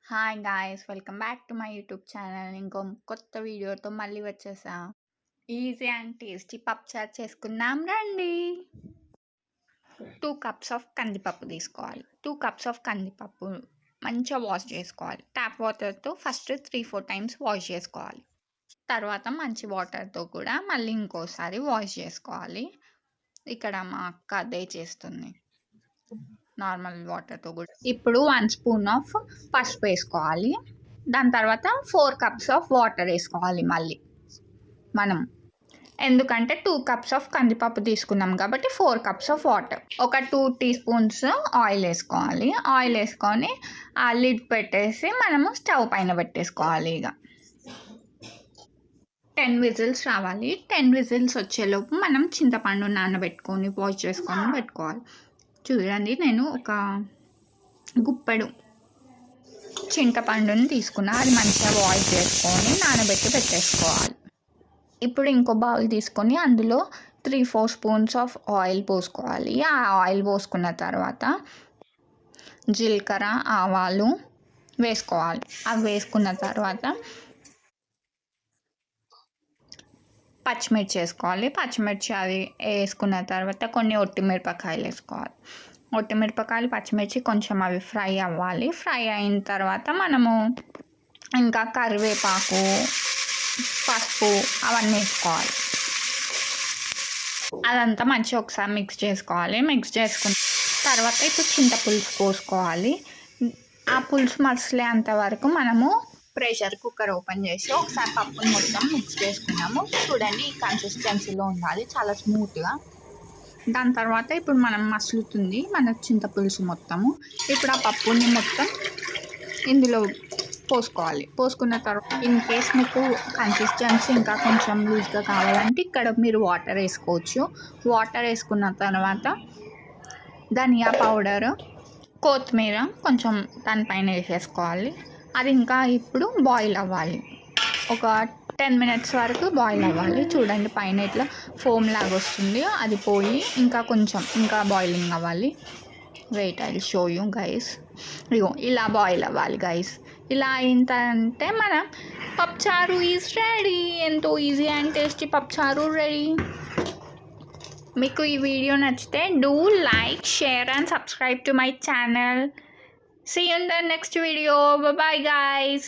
Hi guys! Welcome back to my YouTube channel. ఇంకో కొత్త వీడియోతో మళ్ళీ వచ్చేసా. ఈజీ అండ్ టేస్టీ పప్పుచారు చేసుకుందాం రండి. 2 కప్స్ ఆఫ్ కందిపప్పు తీసుకోవాలి. 2 కప్స్ ఆఫ్ కందిపప్పు మంచిగా వాష్ చేసుకోవాలి. ట్యాప్ వాటర్తో ఫస్ట్ 3-4 టైమ్స్ వాష్ చేసుకోవాలి. తర్వాత మంచి వాటర్తో కూడా మళ్ళీ ఇంకోసారి వాష్ చేసుకోవాలి. ఇక్కడ మా అక్క అదే చేస్తుంది, నార్మల్ వాటర్తో కూడా. ఇప్పుడు 1 స్పూన్ ఆఫ్ పసుపు వేసుకోవాలి. దాని తర్వాత 4 కప్స్ ఆఫ్ వాటర్ వేసుకోవాలి మళ్ళీ మనం, ఎందుకంటే 2 కప్స్ ఆఫ్ కందిపప్పు తీసుకున్నాం కాబట్టి 4 కప్స్ ఆఫ్ వాటర్. ఒక 2 టీ స్పూన్స్ ఆయిల్ వేసుకోవాలి. ఆయిల్ వేసుకొని ఆ లిడ్ పెట్టేసి మనము స్టవ్ పైన పెట్టేసుకోవాలి. ఇక 10 విజిల్స్ రావాలి. 10 విజిల్స్ వచ్చేలోపు మనం చింతపండు నానబెట్టుకొని వాష్ చేసుకొని పెట్టుకోవాలి. చూడండి, నేను ఒక గుప్పెడు చింతపండుని తీసుకున్నా. అది మంచిగా వాష్ చేసుకొని నానబెట్టి పెట్టేసుకోవాలి. ఇప్పుడు ఇంకో బౌల్ తీసుకొని అందులో 3-4 స్పూన్స్ ఆఫ్ ఆయిల్ పోసుకోవాలి. ఆ ఆయిల్ పోసుకున్న తర్వాత జీలకర్ర, ఆవాలు వేసుకోవాలి. అవి వేసుకున్న తర్వాత పచ్చిమిర్చి వేసుకోవాలి. పచ్చిమిర్చి అవి వేసుకున్న తర్వాత కొన్ని ఒట్టిమిరపకాయలు వేసుకోవాలి. ఒట్టిమిరపకాయలు, పచ్చిమిర్చి కొంచెం అవి ఫ్రై అవ్వాలి. ఫ్రై అయిన తర్వాత మనము ఇంకా కరివేపాకు, పసుపు అవన్నీ వేసుకోవాలి. అదంతా మంచిగా ఒకసారి మిక్స్ చేసుకోవాలి. మిక్స్ చేసుకున్న తర్వాత ఇప్పుడు చింతపులుసు పోసుకోవాలి. ఆ పులుసు మసలేంత వరకు మనము ప్రెషర్ కుక్కర్ ఓపెన్ చేసి ఒకసారి పప్పుని మొత్తం మిక్స్ చేసుకున్నాము. చూడండి, ఈ కన్సిస్టెన్సీలో ఉండాలి, చాలా స్మూత్గా. దాని తర్వాత ఇప్పుడు మనం మసులుతుంది మన చింతపులుసు మొత్తము. ఇప్పుడు ఆ పప్పుని మొత్తం ఇందులో పోసుకోవాలి. పోసుకున్న తర్వాత ఇన్ కేస్ మీకు కన్సిస్టెన్సీ ఇంకా కొంచెం లూజ్గా కావాలంటే ఇక్కడ మీరు వాటర్ వేసుకోవచ్చు. వాటర్ వేసుకున్న తర్వాత ధనియా పౌడర్, కొత్తిమీర కొంచెం దానిపైన వేసేసుకోవాలి. అది ఇంకా ఇప్పుడు బాయిల్ అవ్వాలి. ఒక 10 మినిట్స్ వరకు బాయిల్ అవ్వాలి. చూడండి, పైన ఇట్లా ఫోమ్ లాగా వస్తుంది. అది పోయి ఇంకా కొంచెం ఇంకా బాయిలింగ్ అవ్వాలి. Wait, I will show you guys. ఇగో ఇలా బాయిల్ అవ్వాలి గైస్. ఇలా అయిందంటే మన పప్పుచారు ఈజ్ రెడీ. ఎంతో ఈజీ అండ్ టేస్టీ పప్పుచారు రెడీ. మీకు ఈ వీడియో నచ్చితే do like, share and subscribe to my channel. See you in the next video. Bye bye guys.